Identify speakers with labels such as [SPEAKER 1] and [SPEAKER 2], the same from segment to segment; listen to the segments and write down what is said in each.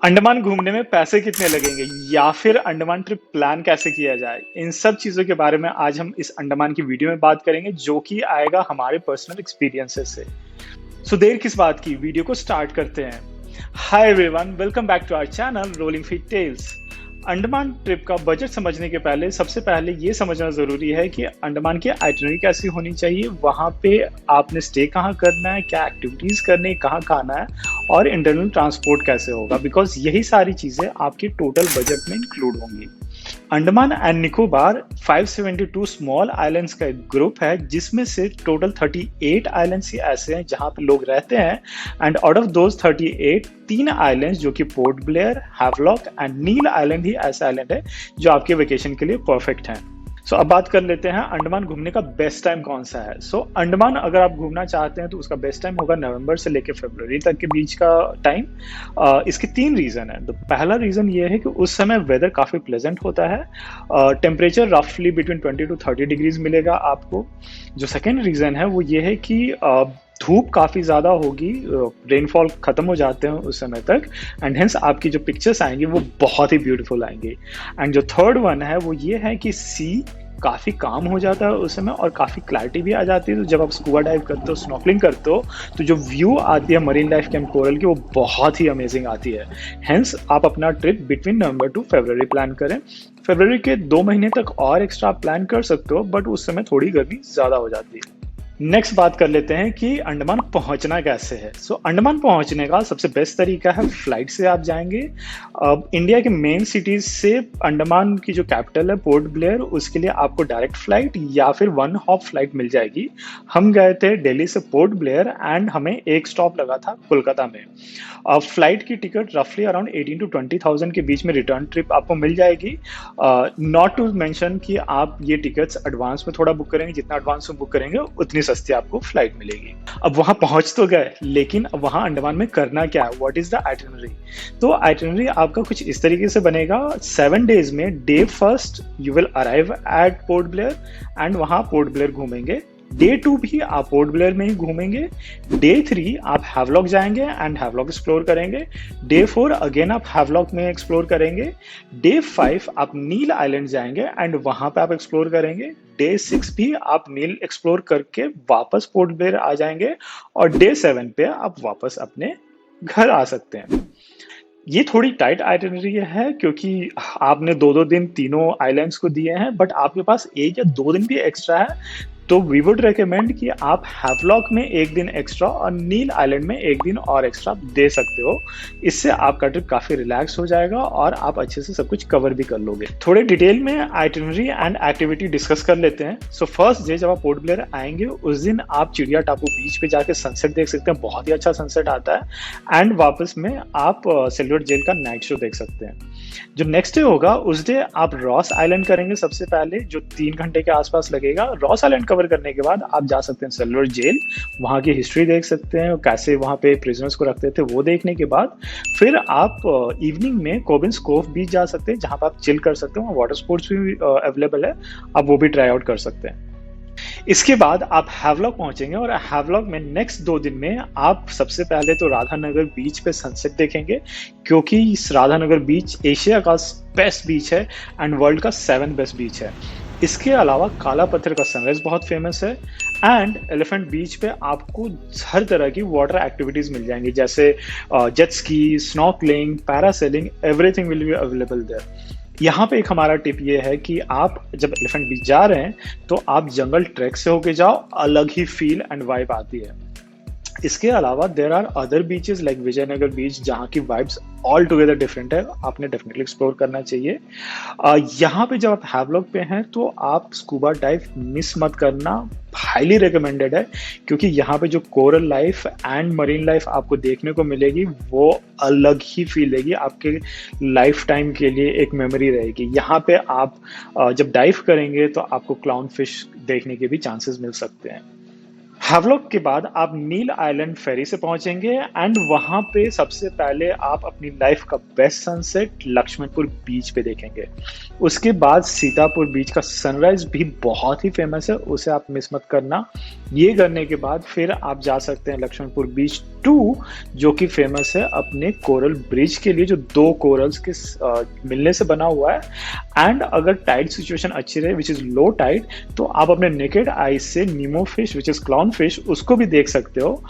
[SPEAKER 1] अंडमान घूमने में पैसे कितने लगेंगे या फिर अंडमान ट्रिप प्लान कैसे किया जाए, इन सब चीज़ों के बारे में आज हम इस अंडमान की वीडियो में बात करेंगे जो कि आएगा हमारे पर्सनल एक्सपीरियंसेस से। सो देर किस बात की, वीडियो को स्टार्ट करते हैं। Hi everyone, welcome back to our channel Rolling Feet Tales. Andaman trip का बजट समझने के पहले सबसे पहले ये समझना ज़रूरी है कि अंडमान की आइटनरी कैसी होनी चाहिए, वहाँ पे आपने स्टे कहाँ करना है, क्या एक्टिविटीज़ करनी है, कहाँ खाना है और इंटरनल ट्रांसपोर्ट कैसे होगा, बिकॉज यही सारी चीज़ें आपके टोटल बजट में इंक्लूड होंगी। Andaman and Nicobar 572 small islands का एक ग्रुप है जिसमें से टोटल 38 आइलैंड्स ही ऐसे हैं जहां पे लोग रहते हैं। And out of those 38, 3 islands जो कि पोर्ट ब्लेयर, हैवलॉक एंड नील आइलैंड ही ऐसा आइलैंड है जो आपके वेकेशन के लिए परफेक्ट है। सो अब बात कर लेते हैं अंडमान घूमने का बेस्ट टाइम कौन सा है। सो अंडमान अगर आप घूमना चाहते हैं तो उसका बेस्ट टाइम होगा नवंबर से लेकर फरवरी तक के बीच का टाइम। इसके 3 रीज़न है। तो पहला रीज़न ये है कि उस समय वेदर काफ़ी प्लेजेंट होता है, टेम्परेचर रफली बिटवीन 20 to 30 डिग्रीज मिलेगा आपको। जो सेकेंड रीज़न है वो ये है कि धूप काफ़ी ज़्यादा होगी, रेनफॉल ख़त्म हो जाते हैं उस समय तक, एंड हेंस आपकी जो पिक्चर्स आएंगी वो बहुत ही ब्यूटीफुल आएंगी। एंड जो थर्ड वन है वो ये है कि सी काफ़ी काम हो जाता है उस समय और काफ़ी क्लैरिटी भी आ जाती है। तो जब आप स्कूबा डाइव करते हो, स्नॉर्कलिंग करते हो, तो जो व्यू आती है मरीन लाइफ कैंप कोरल की वो बहुत ही अमेजिंग आती है। हेंस आप अपना trip between November to February plan करें। फरवरी के 2 महीने तक और एक्स्ट्रा प्लान कर सकते हो, बट उस समय थोड़ी गर्मी ज़्यादा हो जाती है। नेक्स्ट बात कर लेते हैं कि अंडमान पहुंचना कैसे है। सो अंडमान पहुंचने का सबसे बेस्ट तरीका है फ्लाइट से आप जाएंगे। इंडिया के मेन सिटीज से अंडमान की जो कैपिटल है पोर्ट ब्लेयर, उसके लिए आपको डायरेक्ट फ्लाइट या फिर 1 हॉप फ्लाइट मिल जाएगी। हम गए थे दिल्ली से पोर्ट ब्लेयर एंड हमें एक स्टॉप लगा था कोलकाता में। फ्लाइट की टिकट रफली अराउंड 18 to 20,000 के बीच में रिटर्न ट्रिप आपको मिल जाएगी। नॉट टू मेंशन कि आप ये टिकट्स एडवांस में थोड़ा बुक करेंगे, जितना एडवांस में बुक करेंगे उतनी सस्ती आपको फ्लाइट मिलेगी। अब वहां पहुंच तो गए, लेकिन अब वहां अंडमान में करना क्या है, व्हाट इज द आइटिनरी। तो आइटिनरी आपका कुछ इस तरीके से बनेगा। 7 डेज में day first you will arrive at port Blair and वहां पोर्ट ब्लेयर घूमेंगे। डे 2 भी आप पोर्ट ब्लेयर में ही घूमेंगे। डे 3 आप हैवलॉक जाएंगे एंड हैवलॉक एक्सप्लोर करेंगे। डे 4 अगेन आप हैवलॉक में एक्सप्लोर करेंगे। डे 5 आप नील आइलैंड जाएंगे एंड वहां पे आप एक्सप्लोर करेंगे। डे 6 भी आप नील एक्सप्लोर करके वापस पोर्ट ब्लेयर आ जाएंगे और डे 7 पे आप वापस अपने घर आ सकते हैं। ये थोड़ी टाइट आइटिनरी है क्योंकि आपने 2-2 दिन तीनों आइलैंड्स को दिए हैं, बट आपके पास 1 या 2 दिन भी एक्स्ट्रा है। तो वी वुड रेकमेंड कि आप हैवलॉक में 1 दिन एक्स्ट्रा और नील आइलैंड में 1 दिन और एक्स्ट्रा दे सकते हो। इससे आपका ट्रिप काफ़ी रिलैक्स हो जाएगा और आप अच्छे से सब कुछ कवर भी कर लोगे। थोड़े डिटेल में आइटिनरी एंड एक्टिविटी डिस्कस कर लेते हैं। सो फर्स्ट डे जब आप पोर्ट ब्लेयर आएंगे उस दिन आप चिड़िया टापू बीच पे जाके सनसेट देख सकते हैं, बहुत ही अच्छा सनसेट आता है। एंड वापस में आप सिल्वर जेल का नाइट शो देख सकते हैं। जो नेक्स्ट डे होगा उस डे आप रॉस आइलैंड करेंगे सबसे पहले, जो 3 घंटे के आसपास लगेगा। रॉस आइलैंड कवर करने के बाद आप जा सकते हैं सिल्वर जेल, वहाँ की हिस्ट्री देख सकते हैं, कैसे वहाँ पे प्रिजनर्स को रखते थे वो देखने के बाद फिर आप इवनिंग में कोबिन्स कोव बीच जा सकते हैं जहाँ पर आप चिल कर सकते हैं। वहाँ वाटर स्पोर्ट्स भी अवेलेबल है, आप वो भी ट्राई आउट कर सकते हैं। इसके बाद आप हैवलॉक पहुंचेंगे और हैवलॉक में नेक्स्ट 2 दिन में आप सबसे पहले तो राधानगर बीच पे सनसेट देखेंगे, क्योंकि इस राधानगर बीच एशिया का बेस्ट बीच है एंड वर्ल्ड का 7th बेस्ट बीच है। इसके अलावा काला पत्थर का सनराइज बहुत फेमस है एंड एलिफेंट बीच पे आपको हर तरह की वाटर एक्टिविटीज मिल जाएंगी, जैसे jet ski, snorkelling, parasailing, everything will be available there. यहाँ पे एक हमारा टिप ये है कि आप जब एलिफेंट बीच जा रहे हैं तो आप जंगल ट्रैक से होके जाओ, अलग ही फील एंड वाइब आती है। इसके अलावा there are other beaches like Vijaynagar beach जहाँ की वाइब्स ऑल टुगेदर डिफरेंट है, आपने डेफिनेटली एक्सप्लोर करना चाहिए। यहाँ पे जब आप हैवलॉक पे हैं तो आप स्कूबा डाइव मिस मत करना, हाईली रिकमेंडेड है, क्योंकि यहाँ पे जो coral life and marine life आपको देखने को मिलेगी वो अलग ही फील देगी, आपके लाइफ टाइम के लिए एक मेमोरी रहेगी। यहाँ पे आप जब डाइव करेंगे तो आपको क्लाउन फिश देखने के भी चांसेस मिल सकते हैं। हैवलॉक के बाद आप नील आइलैंड फेरी से पहुंचेंगे एंड वहां पे सबसे पहले आप अपनी लाइफ का बेस्ट सनसेट लक्ष्मणपुर बीच पे देखेंगे। उसके बाद सीतापुर बीच का सनराइज भी बहुत ही फेमस है, उसे आप मिस मत करना। ये करने के बाद फिर आप जा सकते हैं लक्ष्मणपुर बीच 2, जो कि फेमस है अपने कोरल ब्रिज के लिए, जो 2 कोरल्स के मिलने से बना हुआ है। एंड अगर टाइड सिचुएशन अच्छी रहे, विच इज लो टाइड, तो आप अपने नेकेड आई से Nemo fish which is clown fish उसको भी देख सकते हो।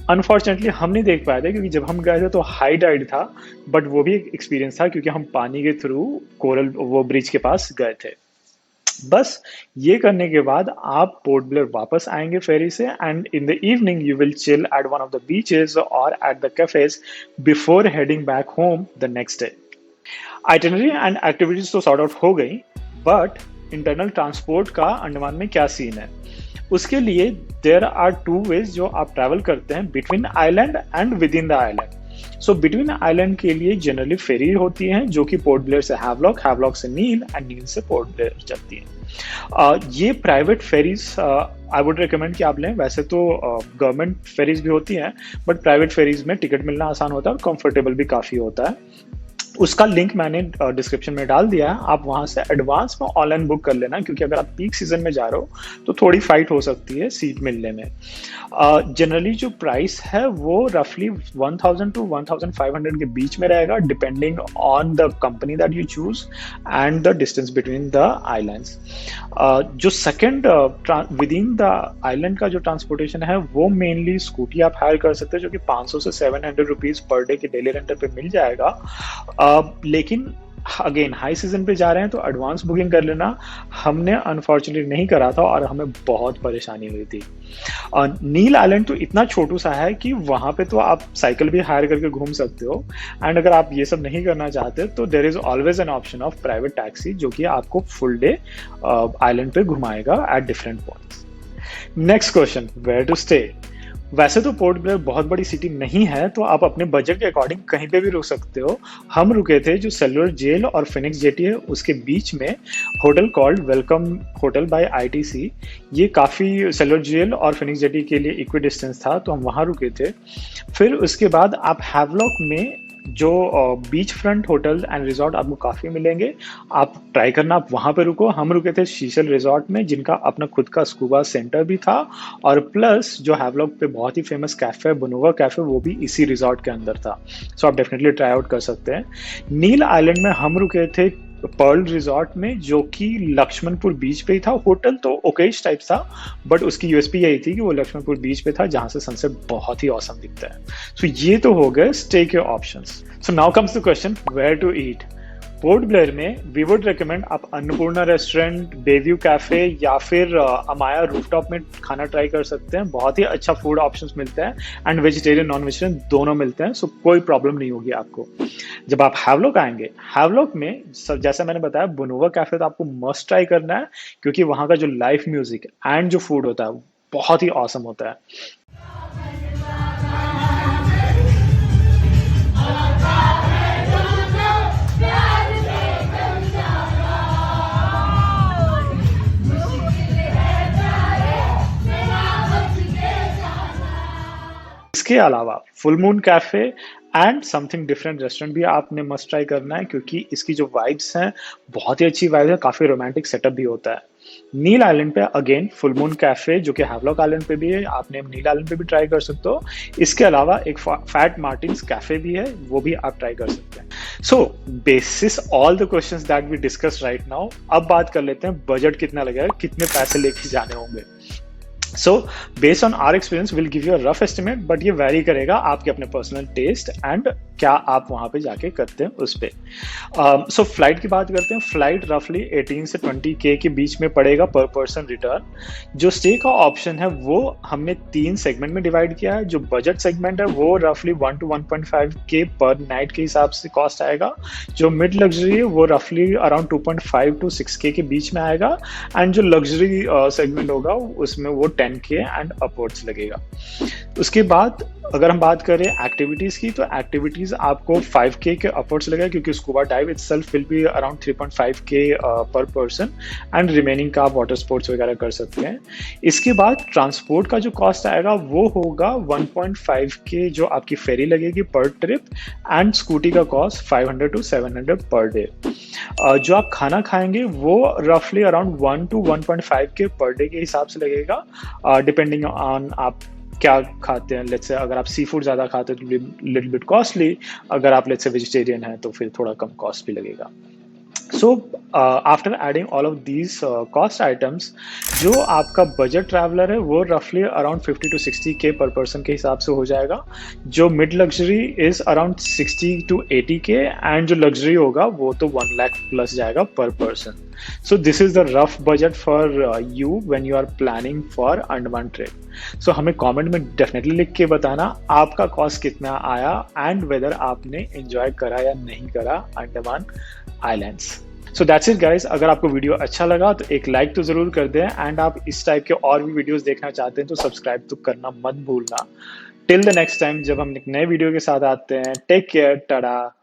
[SPEAKER 1] अनफॉर्चुनेटली हम नहीं देख पाए थे क्योंकि जब हम गए थे तो हाई टाइड था, बट वो भी एक एक्सपीरियंस था क्योंकि हम पानी के थ्रू कोरल वो ब्रिज के पास गए थे। बस ये करने के बाद आप पोर्ट ब्लेयर वापस आएंगे फेरी से, and in the evening you will chill at one of the beaches और at the cafes before heading back home the next day. Itinerary and activities तो सॉर्ट आउट हो गई, बट इंटरनल ट्रांसपोर्ट का अंडमान में क्या scene है उसके लिए देयर आर 2 वेज जो आप ट्रैवल करते हैं between island and with in the island. So between island के लिए जनरली फेरी होती हैं जो कि पोर्ट ब्लेयर से हैवलॉक, हैवलॉक से नील एंड नील से पोर्ट ब्लेयर चलती हैं। ये private ferries I would recommend कि आप लें। वैसे तो गवर्नमेंट फेरीज भी होती हैं, बट प्राइवेट फेरीज में टिकट मिलना आसान होता है और कंफर्टेबल भी काफ़ी होता है। उसका लिंक मैंने डिस्क्रिप्शन में डाल दिया है, आप वहां से एडवांस में ऑनलाइन बुक कर लेना, क्योंकि अगर आप पीक सीजन में जा रहे हो तो थोड़ी फाइट हो सकती है सीट मिलने में। जनरली जो प्राइस है वो रफली 1000 टू 1500 के बीच में रहेगा, depending on the company that you choose and the distance between the islands. जो second within the island का जो ट्रांसपोर्टेशन है वो मेनली स्कूटी आप हायर कर सकते हैं, जो कि 500 से 700 रुपीज पर डे के डेली रेंटल पे मिल जाएगा। लेकिन अगेन हाई सीजन पे जा रहे हैं तो एडवांस बुकिंग कर लेना। हमने अनफॉर्चुनेटली नहीं करा था और हमें बहुत परेशानी हुई थी। नील आइलैंड तो इतना छोटू सा है कि वहां पे तो आप साइकिल भी हायर करके घूम सकते हो, एंड अगर आप ये सब नहीं करना चाहते तो there is always an option of private taxi, जो कि आपको फुल डे आइलैंड पे घुमाएगा at different points. Next question, where to stay. वैसे तो पोर्ट ब्लेयर बहुत बड़ी सिटी नहीं है, तो आप अपने बजट के अकॉर्डिंग कहीं पे भी रुक सकते हो। हम रुके थे जो सेलुलर जेल और फिनिक्स जेटी है उसके बीच में, hotel called Welcome Hotel by ITC. ये काफ़ी सेलुलर जेल और फिनिक्स जेटी के लिए इक्वी डिस्टेंस था, तो हम वहाँ रुके थे। फिर उसके बाद आप हैवलॉक में जो beach front hotel and resort आपको काफ़ी मिलेंगे, आप ट्राई करना, आप वहाँ पे रुको। हम रुके थे शीशल रिजॉर्ट में, जिनका अपना खुद का स्कूबा सेंटर भी था, और प्लस जो हैवलॉक पे बहुत ही फेमस कैफ़े बनोवा कैफ़े वो भी इसी रिजॉर्ट के अंदर था। सो आप डेफिनेटली ट्राई आउट कर सकते हैं। नील आइलैंड में हम रुके थे पर्ल रिजॉर्ट में, जो कि लक्ष्मणपुर बीच पे ही था। होटल तो ओकेश टाइप था, बट उसकी यूएसपी यही थी कि वो लक्ष्मणपुर बीच पे था, जहां से सनसेट बहुत ही औसम दिखता है। सो ये तो हो गए स्टे के options. So now comes the question, where to eat. Port Blair में वी वुड रिकमेंड आप अन्नपूर्णा रेस्टोरेंट, बेव्यू कैफे या फिर अमाया रूफटॉप में खाना ट्राई कर सकते हैं। बहुत ही अच्छा फूड ऑप्शंस मिलते हैं, एंड वेजिटेरियन नॉन वेजिटेरियन दोनों मिलते हैं, सो कोई प्रॉब्लम नहीं होगी आपको। जब आप हैवलॉक आएंगे, हैवलॉक में जैसा मैंने बताया बनोवा कैफे तो आपको मस्ट ट्राई करना है, क्योंकि वहाँ का जो लाइव म्यूजिक एंड जो फूड होता है बहुत ही ऑसम होता है। इसके अलावा full moon cafe and something different restaurant भी आपने मस्ट ट्राई करना है, क्योंकि इसकी जो वाइब्स हैं बहुत ही अच्छी वाइब्स है, काफ़ी रोमांटिक सेटअप भी होता है। नील आइलैंड पे अगेन फुल मून कैफे, जो कि हैवलॉक आइलैंड पे भी है, आपने नील आइलैंड पे भी ट्राई कर सकते हो। इसके अलावा एक फैट मार्टिन्स कैफे भी है, वो भी आप ट्राई कर सकते हैं। So basis all the questions that we discuss right now, अब बात कर लेते हैं बजट कितना लगेगा, कितने पैसे लेके जाने होंगे। So based on our experience will give you a rough estimate, but ये वेरी करेगा आपके अपने पर्सनल टेस्ट एंड क्या आप वहाँ पे जाके करते हैं उस पर। सो फ्लाइट की बात करते हैं। फ्लाइट रफली 18 से 20K के बीच में पड़ेगा पर पर्सन रिटर्न। जो स्टे का ऑप्शन है वो हमने 3 सेगमेंट में डिवाइड किया है। जो बजट सेगमेंट है वो रफली 1 to 1.5K पर नाइट के हिसाब से कॉस्ट आएगा। जो मिड लग्जरी है वो रफली अराउंड 2.5 to 6K के बीच में आएगा, एंड जो लग्जरी सेगमेंट होगा उसमें वो 10K एंड अपवर्ड्स लगेगा। उसके बाद अगर हम बात करें एक्टिविटीज की, तो एक्टिविटीज आपको 5K के अपवर्ड्स लगेगा, क्योंकि scuba dive itself will be around 3.5K पर पर्सन, एंड रिमेनिंग का आप वाटर स्पोर्ट्स वगैरह कर सकते हैं। इसके बाद ट्रांसपोर्ट का जो कॉस्ट आएगा वो होगा 1.5K जो आपकी फेरी लगेगी पर ट्रिप, एंड स्कूटी का कॉस्ट 500 to 700 पर डे। जो आप खाना खाएँगे वो रफली अराउंड 1 टू 1.5 के पर डे के हिसाब से लगेगा, डिपेंडिंग ऑन आप क्या खाते हैं। लेट्स से अगर आप सी फूड ज़्यादा खाते हैं तो लिटिल बिट कॉस्टली, अगर आप लेट्स से वेजिटेरियन हैं तो फिर थोड़ा कम कॉस्ट भी लगेगा। So after adding all of these cost items, जो आपका बजट ट्रैवलर है वो रफली अराउंड 50 टू 60 के पर पर्सन के हिसाब से हो जाएगा। जो mid luxury is around 60 to 80 K, and जो लग्जरी होगा वो तो 1 लाख प्लस जाएगा पर person. So this is the rough budget for you when you are planning for Andaman trip. So हमें कमेंट में डेफिनेटली लिख के बताना आपका कॉस्ट कितना आया एंड वेदर आपने एंजॉय करा या नहीं करा Andaman islands. So that's it guys. अगर आपको वीडियो अच्छा लगा तो एक लाइक तो जरूर कर दें, एंड आप इस टाइप के और भी वीडियोस देखना चाहते हैं तो सब्सक्राइब तो करना मत भूलना। टिल द नेक्स्ट टाइम, जब हम एक नए वीडियो के साथ आते हैं, टेक केयर, टाटा।